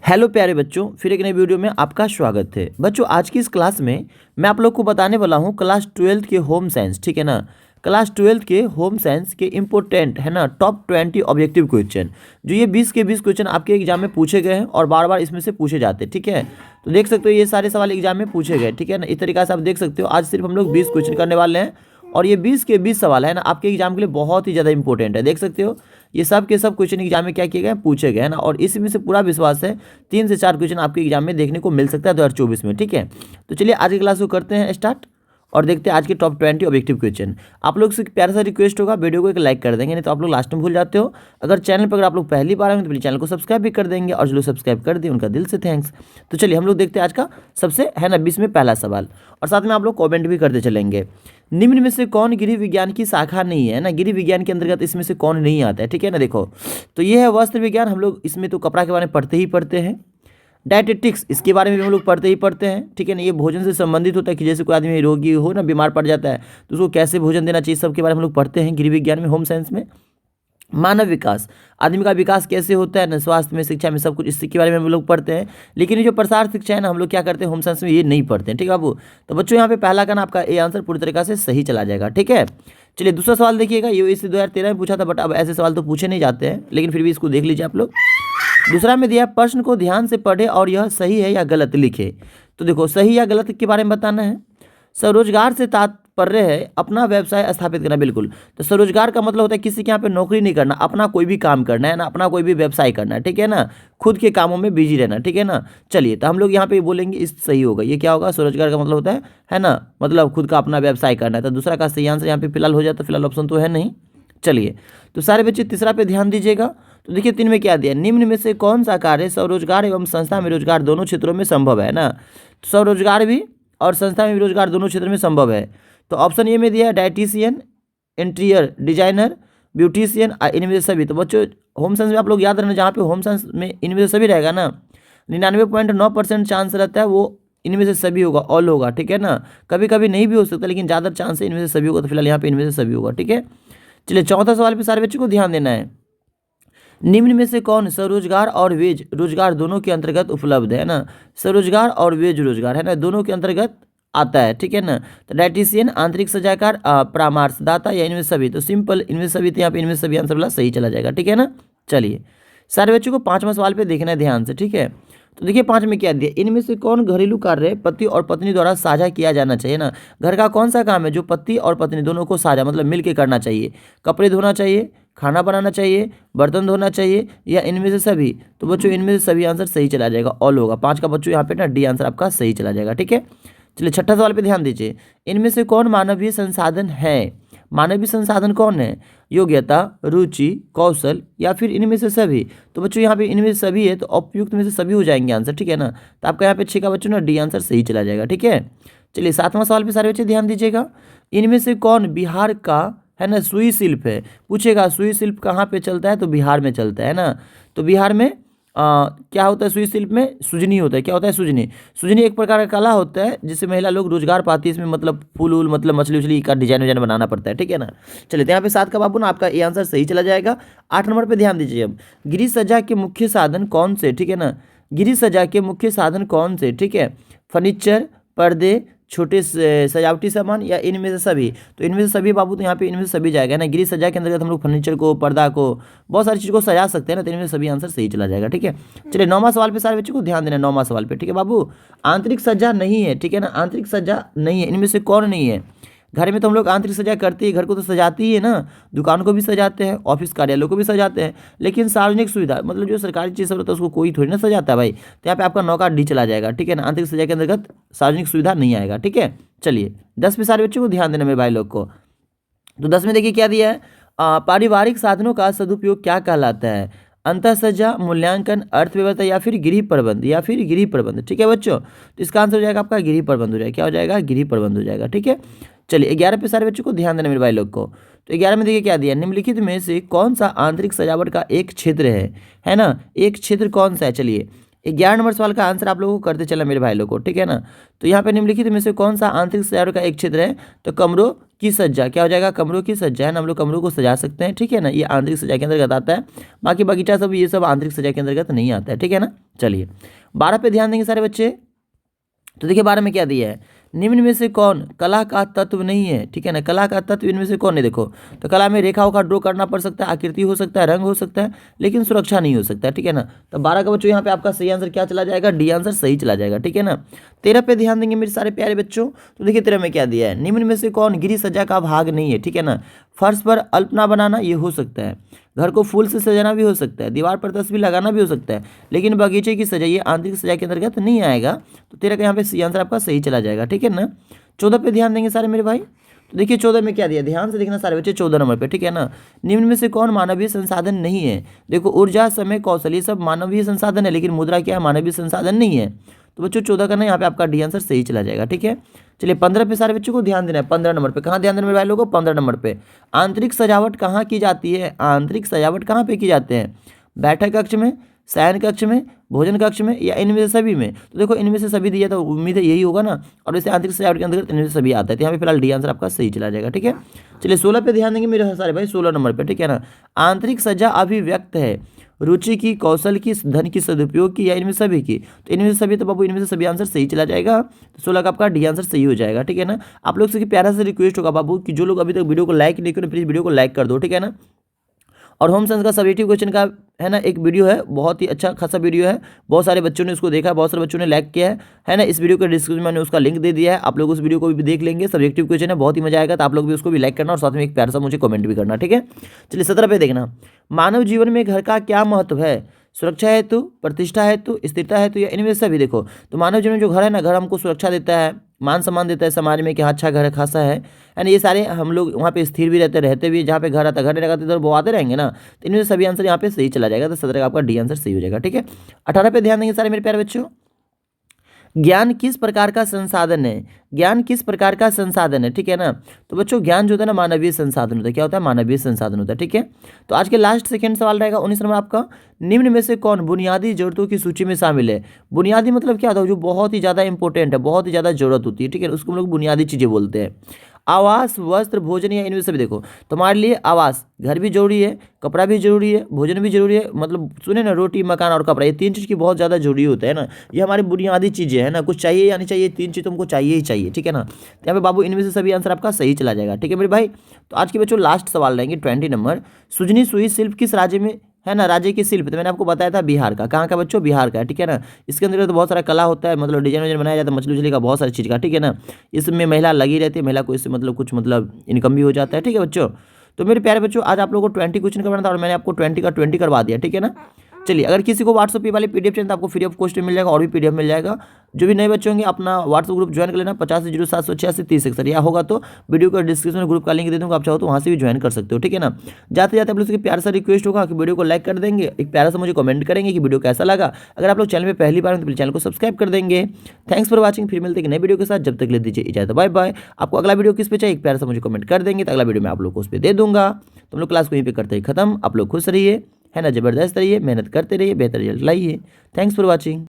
Hello प्यारे बच्चों, फिर एक नई वीडियो में आपका स्वागत है। बच्चों, आज की इस क्लास में मैं आप लोग को बताने वाला हूँ क्लास 12 के होम साइंस, ठीक है ना। क्लास 12 के होम साइंस के इम्पोर्टेंट है ना टॉप 20 ऑब्जेक्टिव क्वेश्चन, जो ये 20 के 20 क्वेश्चन आपके एग्जाम में पूछे गए हैं और बार बार इसमें से पूछे जाते हैं, ठीक है। तो देख सकते हो ये सारे सवाल एग्जाम में पूछे गए, ठीक है ना। इस तरीके से आप देख सकते हो आज सिर्फ हम लोग 20 क्वेश्चन करने वाले हैं और ये 20 के 20 सवाल है ना आपके एग्जाम के लिए बहुत ही ज़्यादा इंपॉर्टेंट है। देख सकते हो ये सब के सब क्वेश्चन एग्जाम में क्या किए गए, पूछे गए हैं ना। और इसमें से पूरा विश्वास है 3 से 4 क्वेश्चन आपके एग्जाम में देखने को मिल सकता है 2024 में, ठीक है। तो चलिए आज की क्लास को करते हैं स्टार्ट और देखते हैं आज के टॉप 20 ऑब्जेक्टिव क्वेश्चन। आप लोग से प्यारा सा रिक्वेस्ट होगा, वीडियो को एक लाइक कर देंगे, नहीं तो आप लोग लास्ट में भूल जाते हो। अगर चैनल पर अगर आप लोग पहली बार आएंगे तो प्लीज चैनल को सब्सक्राइब भी कर देंगे और जो लोग सब्सक्राइब कर दिए उनका दिल से थैंक्स। तो चलिए हम लोग देखते हैं आज का सबसे है ना 20 में पहला सवाल, और साथ में आप लोग कॉमेंट भी करते चलेंगे। निम्न में से कौन गृह विज्ञान की शाखा नहीं है ना, गृह विज्ञान के अंतर्गत इसमें से कौन नहीं आता है, ठीक है ना। देखो तो ये है वस्त्र विज्ञान, हम लोग इसमें तो कपड़ा के बारे में पढ़ते ही पढ़ते हैं। डायटेटिक्स, इसके बारे में भी हम लोग पढ़ते ही पढ़ते हैं, ठीक है ना। ये भोजन से संबंधित होता है कि जैसे कोई आदमी रोगी हो ना, बीमार पड़ जाता है तो उसको कैसे भोजन देना चाहिए, सब के बारे में हम लोग पढ़ते हैं गृह विज्ञान में, होम साइंस में। मानव विकास, आदमी का विकास कैसे होता है ना, स्वास्थ्य में, शिक्षा में, सब कुछ इसके बारे में हम लोग पढ़ते हैं। लेकिन ये जो प्रसार शिक्षा है ना, हम लोग क्या करते हैं होम साइंस में, ये नहीं पढ़ते हैं, ठीक है बाबू। तो बच्चों यहाँ पे पहला का ना आपका ए आंसर पूरी तरीके से सही चला जाएगा, ठीक है। चलिए दूसरा सवाल देखिएगा, ये इस 2013 में पूछा था, बट अब ऐसे सवाल तो पूछे नहीं जाते हैं, लेकिन फिर भी इसको देख लीजिए आप लोग। दूसरा में दिया प्रश्न को ध्यान से पढ़े और यह सही है या गलत लिखे। तो देखो सही या गलत के बारे में बताना है। स्वरोजगार से तात्पर्य है अपना व्यवसाय स्थापित करना, बिल्कुल। तो स्वरोजगार का मतलब होता है किसी के यहाँ पे नौकरी नहीं करना, अपना कोई भी काम करना है ना, अपना कोई भी व्यवसाय करना है, ठीक है ना। खुद के कामों में बिजी रहना, ठीक है ना। चलिए तो हम लोग यहाँ पे बोलेंगे इस सही होगा। ये क्या होगा, स्वरोजगार का मतलब होता है ना, मतलब खुद का अपना व्यवसाय करना है। तो दूसरा का सही आंसर यहाँ पे फिलहाल हो जाए, तो फिलहाल ऑप्शन तो है नहीं। चलिए तो सारे बच्चे तीसरा पे ध्यान दीजिएगा। तो देखिए 3 में क्या दिया, निम्न में से कौन सा कार्य स्वरोजगार एवं संस्था में रोजगार दोनों क्षेत्रों में संभव है ना। स्वरोजगार भी और संस्था में भी रोजगार दोनों क्षेत्रों में संभव है। तो ऑप्शन ए में दिया है डाइटिशियन, इंटीरियर डिजाइनर, ब्यूटिशियन, इनमें से सभी। तो बच्चों होम साइंस में आप लोग याद रखना, जहाँ पे होम साइंस में इनमें से सभी रहेगा ना, 99.9% चांस रहता है वो इनमें से सभी होगा, ऑल होगा, ठीक है ना। कभी कभी नहीं भी हो सकता, लेकिन ज़्यादा चांस है इनमें से सभी होगा। तो फिलहाल यहाँ पे इनमें से सभी होगा, ठीक है। चलिए चौथा सवाल पे सारे बच्चों को ध्यान देना है। निम्न में से कौन स्वरोजगार और वेज रोजगार दोनों के अंतर्गत उपलब्ध है ना। स्वरोजगार और वेज रोजगार है ना, दोनों के अंतर्गत आता है, ठीक है ना। तो डाइटिशियन, आंतरिक सजाकार, परामर्शदाता या इनमें सभी। तो सिंपल इनमें सभी, तो यहाँ पे इनमें सभी आंसर वाला सही चला जाएगा, ठीक है ना। चलिए सारे बच्चों को 5वां सवाल पे देखना है ध्यान से, ठीक है। तो देखिए 5 में क्या दिया, इनमें से कौन घरेलू कार्य पति और पत्नी द्वारा साझा किया जाना चाहिए ना। घर का कौन सा काम है जो पति और पत्नी दोनों को साझा मतलब मिल के करना चाहिए। कपड़े धोना चाहिए, खाना बनाना चाहिए, बर्तन धोना चाहिए, या इनमें से सभी। तो बच्चों इनमें से सभी आंसर सही चला जाएगा, ऑल होगा। 5 का बच्चों यहाँ पे ना डी आंसर आपका सही चला जाएगा, ठीक है। चलिए छठा सवाल पे ध्यान दीजिए, इनमें से कौन मानवीय संसाधन है। मानवीय संसाधन कौन है, योग्यता, रुचि, कौशल, या फिर इनमें से सभी। तो बच्चों यहाँ पे इनमें से सभी है, तो उपयुक्त में से सभी हो जाएंगे आंसर, ठीक है ना। तो आपका यहाँ पे 6 का बच्चों ना डी आंसर सही चला जाएगा, ठीक है। चलिए 7वां सवाल पे सारे बच्चे ध्यान दीजिएगा, इनमें से कौन बिहार का है ना सुई शिल्प है। पूछेगा सुई शिल्प कहाँ पे चलता है, तो बिहार में चलता है ना। तो बिहार में क्या होता है, सुई शिल्प में सुजनी होता है। क्या होता है, सुजनी। सुजनी एक प्रकार का कला होता है जिससे महिला लोग रोजगार पाती है। इसमें मतलब फूल वूल मतलब मछली उछली का डिजाइन विजाइन बनाना पड़ता है, ठीक है ना। चलिए तो यहाँ पे 7 का बाबू ना आपका ये आंसर सही चला जाएगा। 8 नंबर पे ध्यान दीजिए, अब गृह सज्जा के मुख्य साधन कौन से, ठीक है ना। गृह सज्जा के मुख्य साधन कौन से, ठीक है। फर्नीचर, पर्दे, छोटे सजावटी सामान, या इनमें से सभी। तो इनमें से सभी बाबू, तो यहाँ पे इनमें से सभी जाएगा ना। गृह सज्जा के अंतर्गत हम लोग फर्नीचर को, पर्दा को, बहुत सारी चीज़ को सजा सकते हैं ना। तो इनमें से सभी आंसर सही चला जाएगा, ठीक है। चलिए 9वां सवाल पे सारे बच्चों को ध्यान देना, 9वां सवाल पे, ठीक है बाबू। आंतरिक सज्जा नहीं है, ठीक है ना, आंतरिक सज्जा नहीं है। इनमें से कौन नहीं है। घर में तो हम लोग आंतरिक सज्जा करते ही, घर को तो सजाती ही है ना, दुकान को भी सजाते हैं, ऑफिस कार्यालयों को भी सजाते हैं। लेकिन सार्वजनिक सुविधा मतलब जो सरकारी चीज़ सब रहता है उसको कोई थोड़ी ना सजाता है भाई। तो यहाँ पे आपका 9 का डी चला जाएगा, ठीक है ना। आंतरिक सज्जा के अंतर्गत सार्वजनिक सुविधा नहीं आएगा, ठीक है। चलिए 10 पे सारे बच्चों को ध्यान देना मेरे भाई लोग को। तो 10 में देखिए क्या दिया है, पारिवारिक साधनों का सदुपयोग क्या कहलाता है। अंतःसज्जा, मूल्यांकन, अर्थव्यवस्था, या फिर गृह प्रबंध, या फिर गृह प्रबंध, ठीक है बच्चों। तो इसका आंसर हो जाएगा आपका गृह प्रबंध हो जाएगा। क्या हो जाएगा, गृह प्रबंध हो जाएगा, ठीक है। चलिए 11 पे सारे बच्चों को ध्यान देना मेरे भाई लोग को। तो 11 में देखिए क्या दिया, निम्नलिखित में से कौन सा आंतरिक सजावट का एक क्षेत्र है ना। एक क्षेत्र कौन सा है, चलिए 11 नंबर सवाल का आंसर आप लोगों को करते चला मेरे भाई लोग को, ठीक है ना। तो यहाँ पे निम्नलिखित में से कौन सा आंतरिक सजावट का एक क्षेत्र है, तो कमरों की सज्जा, क्या हो जाएगा, कमरों की सज्जा है ना, हम लोग कमरों को सजा सकते हैं, ठीक है ना, ये आंतरिक सज्जा के अंतर्गत आता है। बाकी बगीचा सब ये सब आंतरिक सज्जा के अंतर्गत नहीं आता है, ठीक है ना। चलिए 12 पे ध्यान देंगे सारे बच्चे। तो देखिए 12 में क्या दिया है, निम्न में से कौन कला का तत्व नहीं है, ठीक है ना, कला का तत्व इनमें से कौन है। देखो तो कला में रेखा उखा ड्रॉ करना पड़ सकता है, आकृति हो सकता है, रंग हो सकता है, लेकिन सुरक्षा नहीं हो सकता है, ठीक है ना। तो 12 का बच्चों यहाँ पे आपका सही आंसर क्या चला जाएगा, डी आंसर सही चला जाएगा, ठीक है ना। 13 पे ध्यान देंगे मेरे सारे प्यारे बच्चों। तो देखिए 13 में क्या दिया है, निम्न में से कौन गृह सज्जा का भाग नहीं है, ठीक है ना। फर्श पर अल्पना बनाना ये हो सकता है, घर को फूल से सजाना भी हो सकता है, दीवार पर तस्वीर लगाना भी हो सकता है, लेकिन बगीचे की सजाई आंतरिक सजाई के अंतर्गत नहीं आएगा। तो 13 का यहाँ पे सी आंसर आपका सही चला जाएगा, ठीक है ना। 14 पे ध्यान देंगे सारे मेरे भाई। तो देखिए 14 में क्या दिया, ध्यान से देखना सारे बच्चे 14 नंबर पे, ठीक है ना। निम्न में से कौन मानवीय संसाधन नहीं है। देखो ऊर्जा, समय, कौशल ये सब मानवीय संसाधन है, लेकिन मुद्रा क्या है, मानवीय संसाधन नहीं है। तो बच्चों 14 का ना यहाँ पे आपका डी आंसर सही चला जाएगा, ठीक है। चलिए 15 पे सारे बच्चों को ध्यान देना है। 15 नंबर पे कहाँ ध्यान देना मेरे भाई लोगों को, 15 नंबर पे आंतरिक सजावट कहाँ की जाती है, आंतरिक सजावट कहाँ पे की जाते हैं, बैठक कक्ष में, शयन कक्ष में, भोजन कक्ष में, या इनमें से सभी में। तो देखो इनमें से सभी दिया तो उम्मीद है यही होगा ना, और वैसे आंतरिक सजावट के अंतर्गत इनमें से सभी आता है। तो यहाँ पे फिलहाल डी आंसर आपका सही चला जाएगा, ठीक है। चलिए 16 पे ध्यान देंगे मेरे सारे भाई, 16 नंबर पे, ठीक है ना। आंतरिक सज्जा अभिव्यक्त है रुचि की, कौशल की, धन की, सदुपयोग की, या इनमें सभी की। तो इनमें से सभी, तो बाबू इनमें से सभी आंसर सही चला जाएगा। तो 16 का आपका डी आंसर सही हो जाएगा, ठीक है ना। आप लोग से प्यारा सा रिक्वेस्ट होगा बाबू कि जो लोग अभी तक वीडियो को लाइक नहीं करें प्लीज़ वीडियो को लाइक कर दो, ठीक है ना। और होम साइंस का सब्जेक्टिव क्वेश्चन का है ना एक वीडियो है, बहुत ही अच्छा खासा वीडियो है, बहुत सारे बच्चों ने उसको देखा है, बहुत सारे बच्चों ने लाइक किया है ना। इस वीडियो के डिस्क्रिप्शन में मैंने उसका लिंक दे दिया है, आप लोग उस वीडियो को भी देख लेंगे। सब्जेक्टिव क्वेश्चन है, बहुत ही मजा आएगा, तो आप लोग भी उसको भी लाइक करना और साथ में एक प्यारा सा मुझे कमेंट भी करना, ठीक है। चलिए 17 पे देखना, मानव जीवन में घर का क्या महत्व है, सुरक्षा हेतु, प्रतिष्ठा हेतु, स्थिरता हेतु, या इनमें से भी। देखो तो मानव जीवन में जो घर है ना, घर हमको सुरक्षा देता है, मान सम्मान देता है समाज में कि हाँ अच्छा घर है, खासा है यानी ये सारे हम लोग वहाँ पे स्थिर भी रहते भी, जहाँ पे घर आता घर नहीं रहेगा तो इधर वो आते रहेंगे ना। तो इनमें सभी आंसर यहाँ पे सही चला जाएगा, तो 17 का आपका डी आंसर सही हो जाएगा, ठीक है। 18 पे ध्यान देंगे सारे मेरे प्यारे बच्चों। ज्ञान किस प्रकार का संसाधन है, ज्ञान किस प्रकार का संसाधन है, ठीक है ना। तो बच्चों ज्ञान जो होता है ना मानवीय संसाधन होता है, क्या होता है, मानवीय संसाधन होता है, ठीक है। तो आज के लास्ट सेकंड सवाल रहेगा 19 नंबर आपका, निम्न में से कौन बुनियादी जरूरतों की सूची में शामिल है। बुनियादी मतलब क्या होता है, जो बहुत ही ज़्यादा इंपॉर्टेंट है, बहुत ही ज़्यादा जरूरत होती है, ठीक है, उसको हम लोग बुनियादी चीज़ें बोलते हैं। आवास, वस्त्र, भोजन, या इनमें से भी। देखो तुम्हारे लिए आवास, घर भी जरूरी है, कपड़ा भी जरूरी है, भोजन भी जरूरी है, मतलब सुने ना, रोटी, मकान और कपड़ा, ये तीन चीज़ की बहुत ज़्यादा जरूरी होता है ना, ये हमारी बुनियादी चीज़ें हैं ना, कुछ चाहिए या नहीं चाहिए, तीन चीज़ तुमको चाहिए ही चाहिए, ठीक है ना। तो यहाँ पे बाबू इनमें से सभी आंसर आपका सही चला जाएगा, ठीक है मेरे भाई। तो आज के बच्चों लास्ट सवाल रहेंगे 20 नंबर, सुजनी सुई शिल्प किस राज्य में है ना, राज्य की शिल्प। तो मैंने आपको बताया था बिहार का, कहाँ का बच्चों, बिहार का, ठीक है ना। इसके अंदर तो बहुत सारा कला होता है, मतलब डिजाइन विजाइन बनाया जाता है मछली उछली का, बहुत सारी चीज़ का, ठीक है ना। इसमें महिला लगी रहती है, महिला को इससे मतलब कुछ मतलब इनकम भी हो जाता है, ठीक है बच्चों। तो मेरे प्यारे बच्चों आज आप लोगों को 20 क्वेश्चन करवाना था और मैंने आपको 20 का 20 करवा दिया, ठीक है ना। चलिए अगर किसी को व्हाट्सएप पे वाले पीडीएफ चाहिए तो आपको फ्री ऑफ कॉस्ट मिल जाएगा, और भी पीडीएफ मिल जाएगा। जो भी नए बच्चे होंगे अपना व्हाट्सएप ग्रुप ज्वाइन कर लेना, 8507863061, या होगा तो वीडियो का डिस्क्रिप्शन में ग्रुप का लिंक दे दूँगा, आप चाहो तो वहाँ से भी ज्वाइन कर सकते हो, ठीक है ना। जाते जाते आप लोग से प्यार सा रिक्वेस्ट होगा कि वीडियो को लाइक कर देंगे, एक प्यारा सा मुझे कमेंट करेंगे कि वीडियो कैसा लगा। अगर आप लोग चैनल में पहली बार हैं तो प्लीज चैनल को सब्सक्राइब कर देंगे। थैंक्स फॉर वॉचिंग, फिर मिलते हैं नए वीडियो के साथ, जब तक ले दीजिए इजाजत, बाय बाय। आपको अगला वीडियो किस पे चाहिए एक प्यारा सा मुझे कमेंट कर देंगे, तो अगला वीडियो मैं आप लोग को उस पर दे दूंगा। तुम लोग क्लास को यहीं पे करते ही खत्म, आप लोग खुश रहिए है ना, जबरदस्त रहिए, मेहनत करते रहिए, बेहतर रिजल्ट लाइए। Thanks for watching.